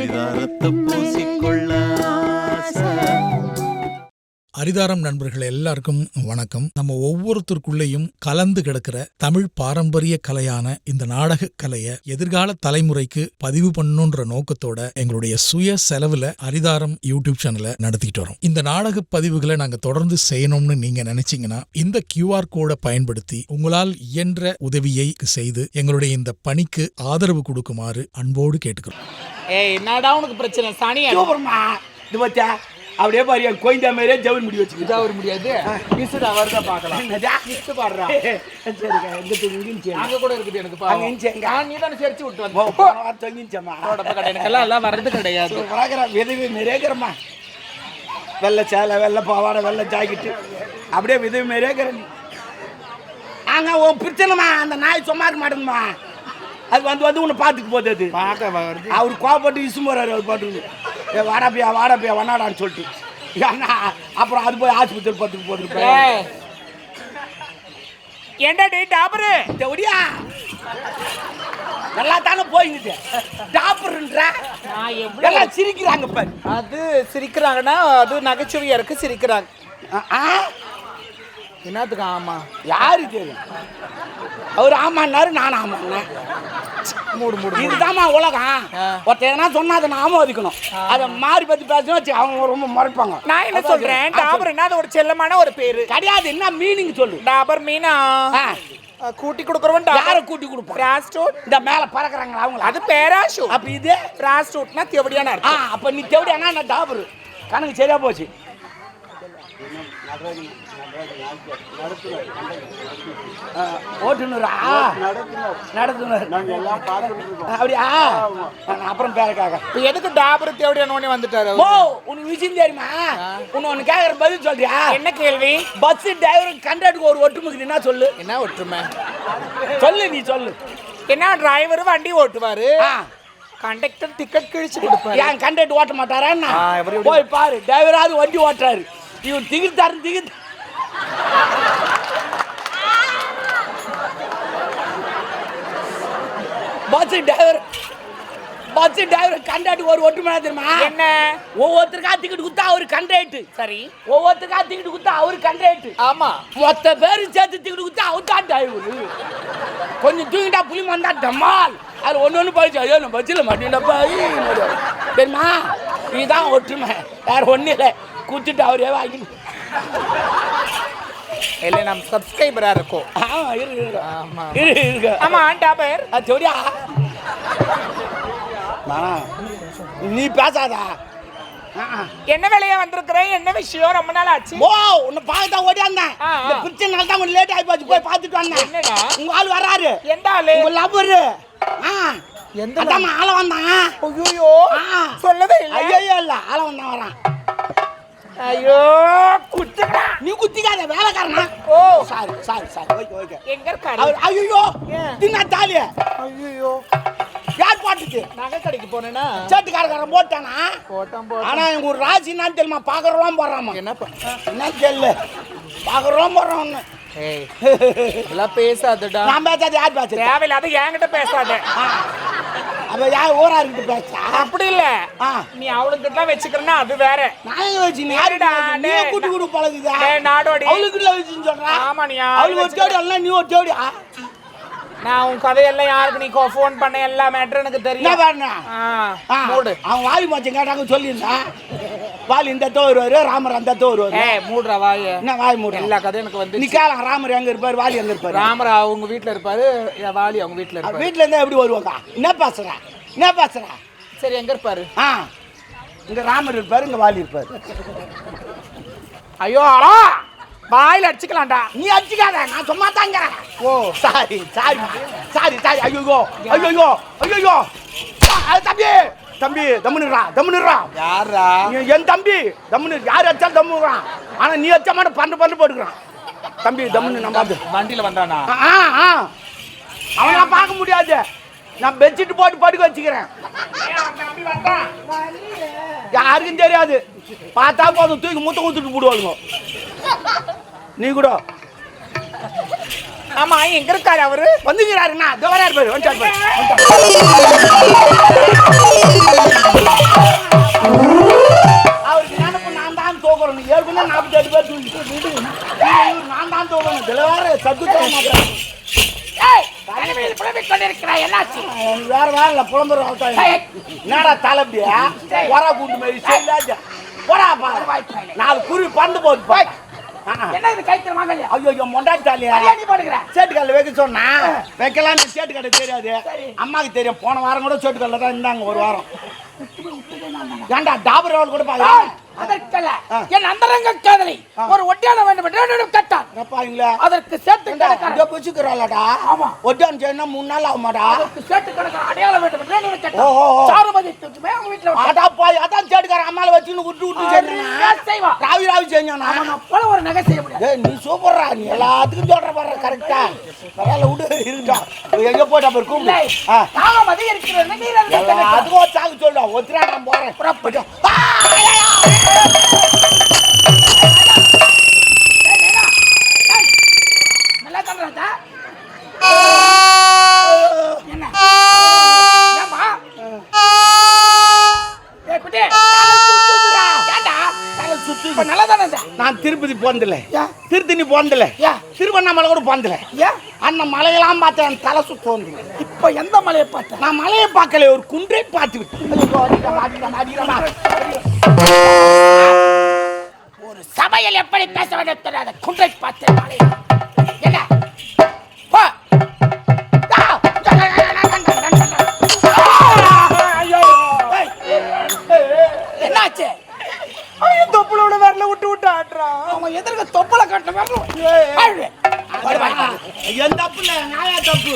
அரிதாரத்தை பூசிக்கொள்ள அரிதாரம் நண்பர்கள் எல்லாருக்கும் வணக்கம். நம்ம ஒவ்வொருத்தருக்குள்ளேயும் கலந்து கிடக்கிற தமிழ் பாரம்பரிய கலையான இந்த நாடக கலையை எதிர்கால தலைமுறைக்கு பதிவு பண்ணணுன்ற நோக்கத்தோட எங்களுடைய சுய செலவுல அரிதாரம் யூடியூப் சேனலை நடத்திட்டு வரோம். இந்த நாடக பதிவுகளை நாங்க தொடர்ந்து செய்யணும்னு நீங்க நினைச்சீங்கன்னா இந்த QR கோடை பயன்படுத்தி உங்களால் இயன்ற உதவியை செய்து எங்களுடைய இந்த பணிக்கு ஆதரவு கொடுக்குமாறு அன்போடு கேட்டுக்கிறோம். என்னடா உனக்கு பிரச்சனை? சாணியா இது பத்தியா அப்படியே பாரு கோயந்தா மாதிரியே ஜவுன் முடி வச்சுக்கிட்டு வர முடியாது. மிஸ்டா வருதா பார்க்கலாம். மிஸ்ட் பாடுறா. சரிக்கா எங்க அங்க கூட இருக்குது எனக்கு பாருங்க. நீ தானே சேர்த்து விட்டு வந்த தொங்கிச்சம்மா எல்லாம் வர்றது கிடையாது. விதவி நிறையக்கிறம்மா வெள்ளை சேலை வெள்ளை பாவாடை வெள்ளை ஜாக்கெட்டு அப்படியே விதவி நிறையக்கிற ஆங்க உன் பிரச்சனைமா அந்த நாய் சும்மா இருக்க மாட்டேங்குமா. அது வந்து உன்னை பார்த்துக்கு போகுது. அது பார்க்க அவர் கோவப்பட்டு இசு போறாரு. அவர் பாட்டுக்கு வாடாப்பியா வண்ணாடான்னு சொல்லிட்டு அப்புறம் அது போய் ஆஸ்பத்திரி பார்த்துக்கு போட்டுருப்பேன். ஏண்டா டாபரு ஒடியா நல்லா தானே போயிடுது. டாபருன்ற எல்லாம் சிரிக்கிறாங்க பாரு. அது சிரிக்கிறாங்கன்னா அது நகைச்சுவையா இருக்கு. சிரிக்கிறாங்க என்னத்துக்கு? ஆமா யாரு தெரியும்? அவர் ஆமான்னாரு நானும் ஆமாண்ணா. இதுதாம்மா உலகம். ஒருத்தர் எதனா சொன்னா அதை நாம ஒதுக்கணும். அதை மாறி பத்தி பேசணும் வச்சு அவங்க ரொம்ப மறைப்பாங்க. நான் என்ன சொல்றேன், டாபர் என்ன அது ஒரு செல்லமான ஒரு பேரு கிடையாது. என்ன மீனிங் சொல்லு. டாபர் மீனா கூட்டி கொடுக்குறவன் யாரை கூட்டி கொடுப்போம்? பிராஸ்டூட். இந்த மேல பறக்குறாங்களா அவங்க, அது பேராஷூட். அப்ப இது பிராஸ்டூட்னா தெவடியானா இருக்கு. அப்ப நீ தெவடியானா நான் டாபர். கணக்கு சரியா போச்சு. ஓட்டுநரா நடத்துனர் அப்படியா? அப்புறம் பேருக்காக எதுக்கு டாபர் தேவடியானோடனே வந்துட்டாரு? ஓ உனக்கு விஷயம் தெரியுமா? ஒன்னு கேட்கற பதில் சொல்றியா? என்ன கேள்வி? பஸ் டிரைவர் கண்டக்டருக்கு ஒரு ஒற்றுமைக்கு என்ன சொல்லு? என்ன ஒற்றுமை சொல்லு, நீ சொல்லு. என்ன டிரைவர் வண்டி ஓட்டுவாரு, கண்டக்டர் டிக்கெட் கிழிச்சு கொடுப்பாரு. ஏன் கண்டக்டர் ஓட்ட மாட்டாரா? போய் பாரு, டிரைவராவது வண்டி ஓட்டுறாரு. இவன் டிக்கெட் தரேன் டிக்கெட் பஸ் டிரைவர் கண்டக்டர் ஒரு ஒற்றுமை தெரியுமா? என்ன? ஒவ்வொருத்தருக்கா டிக்கெட் குத்தா அவரு கண்டக்டர். சரி, ஒவ்வொருத்தருக்கா டிக்கெட் குத்தா அவரு கண்டக்டர். ஆமா, மொத்த பேரும் சேர்த்து டிக்கெட் குத்தா அவர் தான் டிரைவர். கொஞ்சம் தூங்கிட்டா புளி வந்தா டமால் அது ஒன்று போயிடுச்சு. ஐயோ நம்ம பஸ்ஸில் மாட்டேன்டப்பா தெரியுமா? இதுதான் ஒற்றுமை, வேற ஒன்றும் இல்லை. குத்துட்டு அவரே வாங்கி இல்லை நம்ம சப்ஸ்கிரைபரா இருக்கோம். ஆமா டாபர் சொல்லியா? நீ பேசாதா? என்ன வேலையா வந்திருக்கிறேன்? என்ன விஷயம்? ரொம்ப நாள் ஆச்சு. ஓ உன்னை பார்க்க ஓடியாந்தேன். இந்த பிரச்சனை தான் கொஞ்சம் லேட் ஆகி போச்சு. போய் பார்த்துட்டு வந்தேன். என்னடா உங்க ஆள் வர்றாரு. எந்த ஆளு? உங்க லவ்வரு. எந்த ஆள வந்தான்? ஐயோ சொல்லவே இல்லை. ஐயோ இல்ல ஆள வந்தான் வரான். ஐயோ குத்துடா. நீ குத்திக்காத வேலைக்காரனா? ஓ sorry sorry sorry. Okay okay. எங்க இருக்காரு? ஐயோ தின்னா தாலிய. ஐயோ யார் போட்டுச்சு? நகை கடைக்கு போனேனா சேட்டுக்காரன் போட்டானா? போட்டான். ஆனா எங்க ஒரு ராசி என்னன்னு தெரியுமா? பாக்குறோம் போடுறாமா. என்ன தெரியல, பாக்குறோம் போடுறான். இதெல்லாம் பேசாதடா. நான் பேசாத. யார் பேச? தேவையில்லாத என்கிட்ட பேசாத. அப்ப யார் ஊரா இருக்கு பேச? அப்படி இல்ல, நீ அவளுக்கிட்ட வச்சுக்கிறனா அது வேற. நான் வச்சு நீ கூட்டி கூட்டு பழகுதா? நாடோடி அவளுக்குள்ள வச்சுன்னு சொல்றேன். ஆமா, நீ அவளுக்கு ஒரு தேடி எல்லாம் நீ ஒரு தேடி. நான் உன் கதையெல்லாம் யாருக்கு நீ ஃபோன் பண்ண எல்லா மேட்டரும் எனக்கு தெரியும். மூடு. அவன் வாலி மச்சம் கேட்டாங்க சொல்லியிருந்தேன். வாலி இந்த தோ வருவாரு, ராமர் அந்த தோ வருவாரு. மூடுறா வாய். என்ன வாய் மூடு? எல்லா கதையும் எனக்கு வந்து நீ கேள. ராமர் எங்க இருப்பாரு, வாலி எங்க இருப்பாரு? ராமர் அவங்க வீட்டுல இருப்பாரு, வாலி அவங்க வீட்டுல இருப்பாரு. வீட்டுல இருந்தா எப்படி வருவாங்க? என்ன பேசுற என்ன பேசுற? சரி, எங்க இருப்பாரு? இங்க ராமர் இருப்பாரு, இங்க வாலி இருப்பாரு. ஐயோ வாயில அடிச்சுக்கலாம்டா. நீ அடிச்சுக்காத, நான் சும்மா தாங்க. ஓ சாரி சாரி சாரி சாரி. ஐயோ ஐயோ ஐயோ தம்பி தம்பி தம்முனுறா தம்முனுறா. யாரா? என் தம்பி தம்முனு. யார் அடிச்சாலும் தம்முறான். ஆனா நீ அடிச்சா மட்டும் பண்டு பண்டு போட்டுக்கிறான். தம்பி தம்முனு. நம்ம வண்டியில வந்தானா? அவன் நான் பார்க்க முடியாது. நான் பெட்ஷீட் போட்டு படுக்க வச்சுக்கிறேன். யாருக்கும் தெரியாது. பார்த்தா போதும் தூக்கி மூத்த ஊத்துட்டு போடுவாங்க. நீ கூட ஆமா, எங்க இருக்காரு அவரு? வந்துக்கிறாருண்ணா. பாரு. புலம்புற என்னடா தலைப்பியா வரா கூட்டு மாதிரி செய்யலாஜா போடா பா 4 குருவி பறந்து போகுது என்ன இது கைத்துல வாங்கலையா? ஐயோ மொண்டாட்டி தாலியா நீ போடுகிற சேட்டுக்கல்ல வைக்க சொன்னா வைக்கலாம் சேட்டுக்கடை தெரியாது அம்மாவுக்கு தெரியும் போன வாரம் கூட சேட்டுக்கல்ல தான் இருந்தாங்க ஒரு வாரம் ஏண்டா டாபர் ரோல் கூட பாக்குறேன் அதற்கல்ல என் அந்தரங்க காதலை ஒரு ஒட்டியான வேண்டும் என்று கேட்டான் பாருங்களா அதற்கு சேர்த்து இங்க புச்சுக்கிறாளடா ஆமா ஒட்டியான் செய்யணும் 3 நாள் ஆகுமாடா அதற்கு சேர்த்து கணக்கு அடையாளம் வேண்டும் என்று கேட்டான் ஓஹோ சாருமதி தூக்கிமே அவங்க வீட்டுல அடா போய் அதான் சேட்டுக்கார அம்மால வச்சுன்னு விட்டு செய்வா ராவி செஞ்சானா அவன் போல ஒரு நகை செய்ய முடியாது நீ சூப்பர்ரா நீ எல்லாத்துக்கும் சொல்ற பாரு கரெக்டா பரவாயில்ல விடு இருக்கா எங்க போயிட்டா பாரு கூப்பிடு சாருமதி இருக்கிறது நீ அதுக்கு ஒரு சாக்கு சொல்றா ஒத்துறா நான் போறேன் புறப்பட்டு நல்லா கண்டா என்ன ஏமா ஏ குட்டி நான் திருப்பதி போனதில்லை திருத்தணி போனதில்லை திருவண்ணாமலை கூட போனதில்லை அந்த மலையெல்லாம் பார்த்தேன் தலை சுத்து வந்து இப்ப எந்த மலையை பார்த்தேன் நான் மலையை பார்க்கல ஒரு குன்றை பார்த்து ஒரு சபையில் எப்படி பேச வேண்டும் தெரியாத குன்றை பார்த்தேன் மலை என்ன என்னாச்சு தொப்புளோட வரல விட்டு ஆடுறான் அவன் எதிர்க்க தொப்பலை கட்ட வரல என் தப்பு இல்ல எங்க ஆயா தப்பு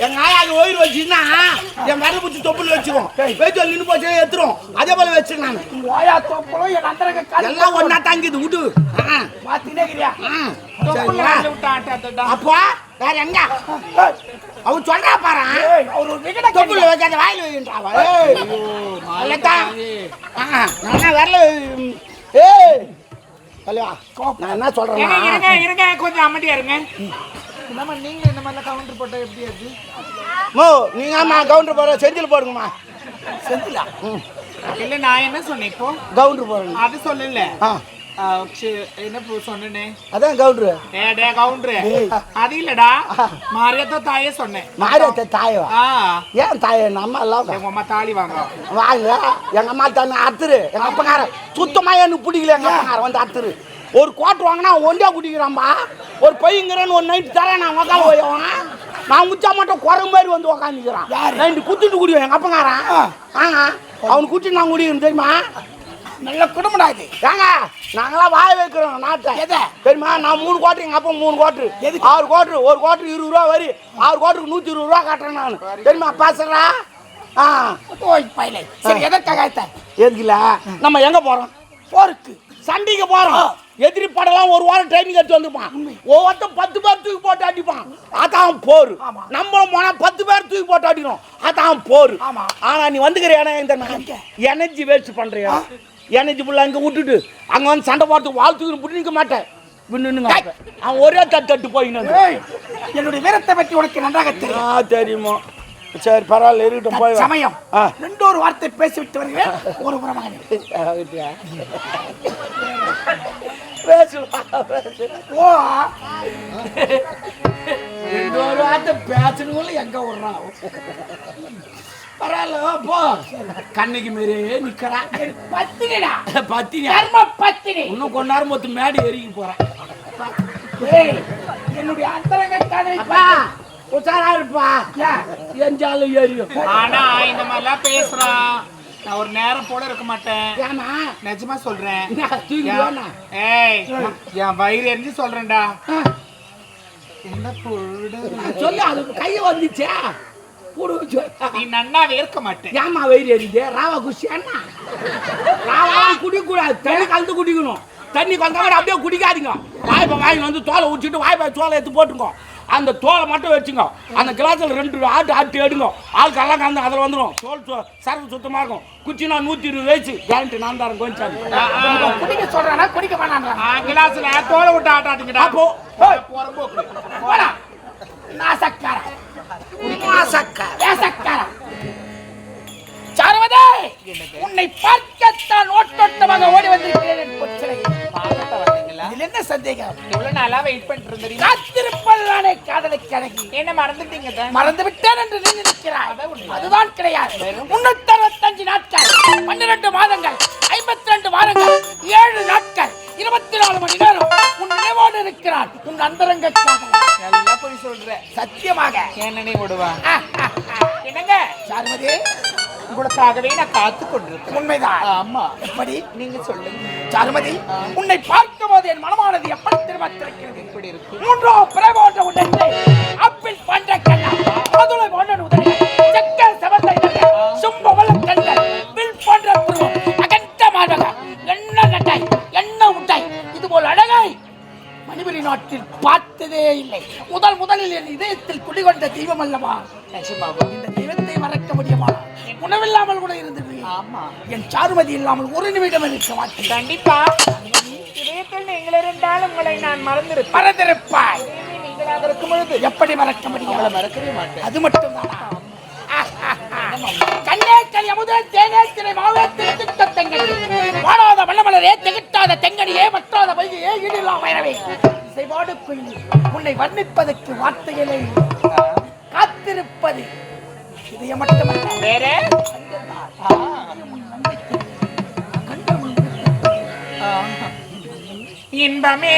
எங்க ஆயாக்கு ஓயிர் வச்சுன்னா என் விரல பிடிச்சி தொப்புல வச்சுருவோம் பேச்சு நின்று போச்சு எடுத்துரும் அதே போல வச்சு நான் ஓயா தொப்பலும் என் அந்தரங்க எல்லாம் ஒன்னா தாங்கிது விடு பாத்தீங்கன்னா அப்போ வேற எங்க அவன் சொல்றா பாரு அவர் ஒரு விகட தொப்புல வைக்காத வாயில வைக்கின்றாவா வரல ஏய் கல்யா நான் என்ன சொல்றேன் இருங்க கொஞ்சம் அமைதியா இருங்க நம்ம நீங்க இந்த மாதிரி கவுண்டர் போட்டா எப்படி இருக்கு நீங்க ஆமா கவுண்டர் போற செந்தில் போடுங்கம்மா செந்திலா இல்ல நான் என்ன சொன்னேன் இப்போ கவுண்டர் போடுங்க அது சொல்லல என்ன சொன்னே அதான் கவுண்டர் டே கவுண்டர் அது இல்லடா மாரியத்த தாயே சொன்னேன் மாரியத்த தாயவா ஏன் தாயே நம்ம எல்லாம் எங்க அம்மா தாலி வாங்க எங்க அம்மா தானே அத்துரு எங்க அப்பக்கார சுத்தமா எனக்கு பிடிக்கல எங்க அப்பக்கார வந்து அத்துரு ஒரு கோட்டு வாங்கினா ஒண்டியா குடிக்கிறான்பா ஒரு பையங்கிறேன்னு ஒரு நைட்டு தரேன் நான் உக்கால போயவன் நான் முச்சா மட்டும் குறை மாதிரி வந்து உக்காந்துக்கிறான் நைட்டு குத்திட்டு குடிவோம் எங்க அப்பங்காரன் அவனுக்கு குட்டி நான் குடிக்கிறேன் தெரியுமா நல்ல குடும்படா இது ஏங்க நாங்களாம் வாய வைக்கிறோம் நாட்டை தெரியுமா நான் 3 கோட்டு எங்க அப்பா 3 கோட்டு 6 கோட்டு ஒரு கோட்டு 20 ரூபா வரி 6 கோட்டுக்கு 120 ரூபா காட்டுறேன் நான் தெரியுமா பேசுறா சரி எதற்காக எதுக்குல நம்ம எங்க போறோம் போருக்கு சண்டைக்கு போறோம் எதிரி படலாம் ஒரு வாரம் ட்ரைனிங் எடுத்து வந்துருப்பான் ஒவ்வொருத்தன் 10 பேர் தூக்கி போட்டு அடிப்பான் அதான் போர் நம்மளும் போனா 10 பேர் தூக்கி போட்டு அடிக்கணும் அதான் போர் ஆனா நீ வந்துக்கிற இந்த எனர்ஜி வேஸ்ட் பண்றியா எனர்ஜி ஃபுல்லா அங்க விட்டுட்டு அங்க வந்து சண்டை போட்டு வாழ் தூக்கி புடி நிக்க மாட்டேன் அவன் ஒரே தட்டு போயின்னு என்னுடைய வீரத்தை பற்றி உனக்கு நன்றாக தெரியும் தெரியுமா சரி பரவாயில்ல இருக்கட்டும் போய் சமயம் 2 வார்த்தை பேசிவிட்டு வருகிறேன் ஒரு புறமாக பேசணுங்கள எங்க விடுறான் பரவாயில்ல போ கண்ணைக்கு மாரி நிக்கிறா பத்தினிடா பத்தினி பத்தினி இன்னும் கொஞ்ச நேரம் மொத்த மேடி எரிக்க போறேன் என்னுடைய அந்தரங்க காதலை உசாரா இருப்பா எஞ்சாலும் எரியும் ஆனா இந்த மாதிரிலாம் பேசுறான் நான் ஒரு நேரம் போல இருக்க மாட்டேன் ஏமா நிஜமா சொல்றேன் ஏய் என் வயிறு எரிஞ்சு சொல்றேன்டா சொல்லு அது கைய வந்துச்சே நீ நன்னாவே இருக்க மாட்டேன் ஏமா வயிறு எரியுது ராவா குஷி அண்ணா ராவா குடிக்கூடாது தண்ணி கலந்து குடிக்கணும் தண்ணி கலந்தா அப்படியே குடிக்காதீங்க வாய்ப்பை வாங்கி வந்து தோலை ஊற்றிட்டு வாய்ப்பை தோலை எடுத்து போட்டுங்க அந்த தோலை மட்டும் வச்சுங்க அந்த கிளாஸில் 2 ஆட்டு எடுங்க ஆளுக்கெல்லாம் கலந்து அதில் வந்துடும் தோல் சரக்கு சுத்தமாக இருக்கும் குச்சினா 120 வயசு கேரண்டி நான் தரேன் கொஞ்சம் குடிக்க சொல்றேன்னா குடிக்க வேணாம் கிளாஸ்ல தோலை விட்டு ஆட்டாதீங்கடா அப்போ சாருமதி உன்னை பார்க்கத்தான் ஓட்டோட்டமாக ஓடி வந்திருக்கிறேன் என்ன சந்தேகம்? இவ்வளவு நாளா வெயிட் பண்ணிட்டு இருந்தீங்க. காத்திருப்பதுதானே காதலுக்கு அழகு. என்ன மறந்துட்டீங்க தான்? மறந்து விட்டேன் என்று நீ நினைக்கிறாய். அதுதான் கிடையாது. 365 நாட்கள், 12 மாதங்கள், 52 வாரங்கள், 7 நாட்கள், 24 மணி நேரம் உன் நினைவோடு இருக்கிறான் உன் அந்தரங்க காதல். நல்லா போய் சொல்ற. சத்தியமாக என்ன நீ விடுவா? என்னங்க சாருமதி, உங்களுக்காகவே நான் காத்து கொண்டிருக்கேன். உண்மைதான். ஆமா. எப்படி? நீங்க சொல்லுங்க சாருமதி, உன்னை பார்க்கும் போது என் மனமானது எப்படி திரும்பிருக்கிறது? எப்படி இருக்கு? மூன்றோ பிறை போன்ற உடனே ஆப்பிள் போன்ற கண்ணா, மதுளை போன்ற உதவி, செக்கல் செவந்த இதழ்கள், சும்பவள கண்கள், வில் போன்ற புருவம், அகன்ற மார்பகம், என்ன நட்டாய், என்ன உட்டாய், இது போல் அழகாய் மணிபுரி நாட்டில் பார்த்ததே இல்லை. முதலில் என் இதயத்தில் குடிகொண்ட தெய்வம் அல்லவா? இந்த தெய்வத்தை மறக்க முடியுமா? உணவில்லாமல் கூட இருந்தது. ஆமா. என் சாருமதி இல்லாமல் ஒரு நிமிடம் இருக்க மாட்டேன். கண்டிப்பா இதயத்தில் நீங்கள் இருந்தால் உங்களை நான் மறந்திருப்பாய். நீங்களாக இருக்கும் பொழுது எப்படி மறக்க முடியும்? உங்களை மறக்கவே மாட்டேன். அது மட்டும்தானா? கண்ணே கனி அமுதே தேனே திரை மாவே திருத்த தெங்கனி, வாடாத வண்ணமலரே திகட்டாத தெங்கனியே, மற்றாத வைகையே, ஈடில்லா வைரவே, இசைவாடு குயிலி, உன்னை வர்ணிப்பதற்கு வார்த்தைகளே காத்திருப்பது இதைய மட்டுமல்ல. வேற இன்பமே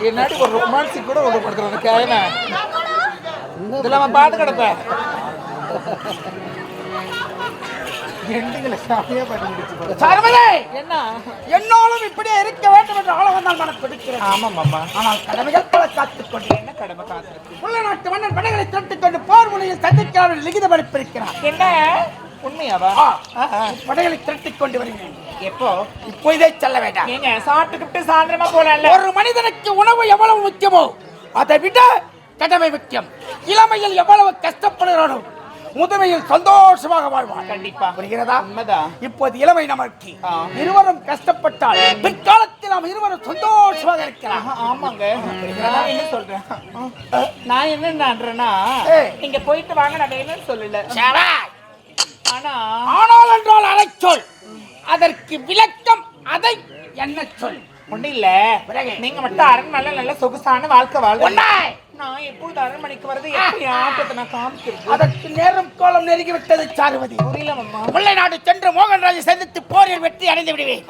என்னாடி ஒரு ரொமான்ஸிக் கூட ஒன்று படுத்துறேன் இதெல்லாம் நான் பாட்டு கிடப்பேன் என்ன என்னோடும் இப்படியே இருக்க வேண்டும் என்று ஆள வந்தால் மனம் பிடிக்கிறது. ஆமாம் அம்மா. ஆனால் கடமைகள் பல காத்துக்கொண்டு என்ன கடமை காத்திருக்கு? உள்ள நாட்டு மன்னன் படைகளை தொட்டுக் கொண்டு போர் முனையில் சந்திக்காமல் லிகித படிப்பிருக்கிறார். என்ன உண்மையாவா? படைகளை திரட்டிக் கொண்டு வருகிறேன். எப்போ? இப்போதே செல்ல வேண்டாம். நீங்க சாப்பிட்டுக்கிட்டு சாயந்தரமா போலாம்ல. ஒரு மனிதனுக்கு உணவு எவ்வளவு முக்கியமோ அதை விட கடமை முக்கியம். இளமையில் எவ்வளவு கஷ்டப்படுகிறானோ முதுமையில் சந்தோஷமாக வாழ்வான். கண்டிப்பா. புரிகிறதா? உண்மைதான். இப்போது இளமை நமக்கு. இருவரும் கஷ்டப்பட்டால் பிற்காலத்தில் நாம் இருவரும் சந்தோஷமாக இருக்கலாம். ஆமாங்க. நான் என்ன சொல்றேன், நான் என்னன்றேன்னா, நீங்க போயிட்டு வாங்க, நான் என்னன்னு சொல்லல. ஆனா ஆனால் என்றால் அதை சொல், அதற்கு விளக்கம் அதை என்ன சொல். ஒண்ணு இல்ல, நீங்க மட்டும் அரண்மனை நல்ல சொகுசான வாழ்க்கை வாழ்க்கை. நான் எப்பொழுது அரண்மனைக்கு வருது, எப்படி ஆட்டத்தை நான் காமிக்கிறது? அதற்கு நேரம் கோலம் நெருங்கி விட்டது சாருவதி. புரியல மாமா. முல்லை நாடு சென்று மோகன்ராஜை சந்தித்து போரில் வெற்றி அடைந்து விடுவேன்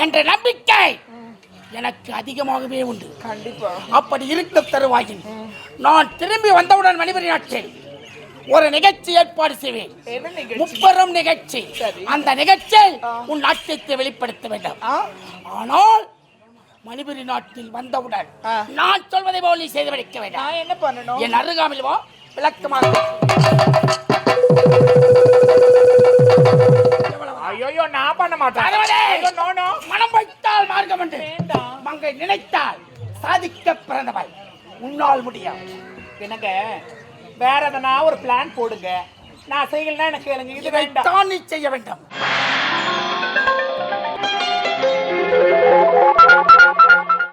என்ற நம்பிக்கை எனக்கு அதிகமாகவே உண்டு. கண்டிப்பா. அப்படி இருக்க தருவாயின் நான் திரும்பி வந்தவுடன் மணிபுரி நாட்டில் ஒரு நிகழ்ச்சி ஏற்பாடு செய்வேன். முப்பெரும் நிகழ்ச்சி. அந்த நிகழ்ச்சியில் உன் நாட்டியத்தை வெளிப்படுத்த வேண்டும். ஆனால் மணிபுரி நாட்டில் வந்தவுடன் நான் சொல்வதை போல் நீ செய்து வைக்க வேண்டும். நான் என்ன பண்ணணும்? என் அருகாமையில் வா, விளக்கமாக. ஐயோ, நான் பண்ண மாட்டேன். மனம் வைத்தால் மார்க்கம் என்று மங்கை நினைத்தால் சாதிக்க பிறந்தவள். உன்னால் முடியும். எனக்கு வேற எதனா ஒரு பிளான் போடுங்க. நான் செய்யலன்னா எனக்கு இது வேண்டாம். தான் நீ செய்ய வேண்டும்.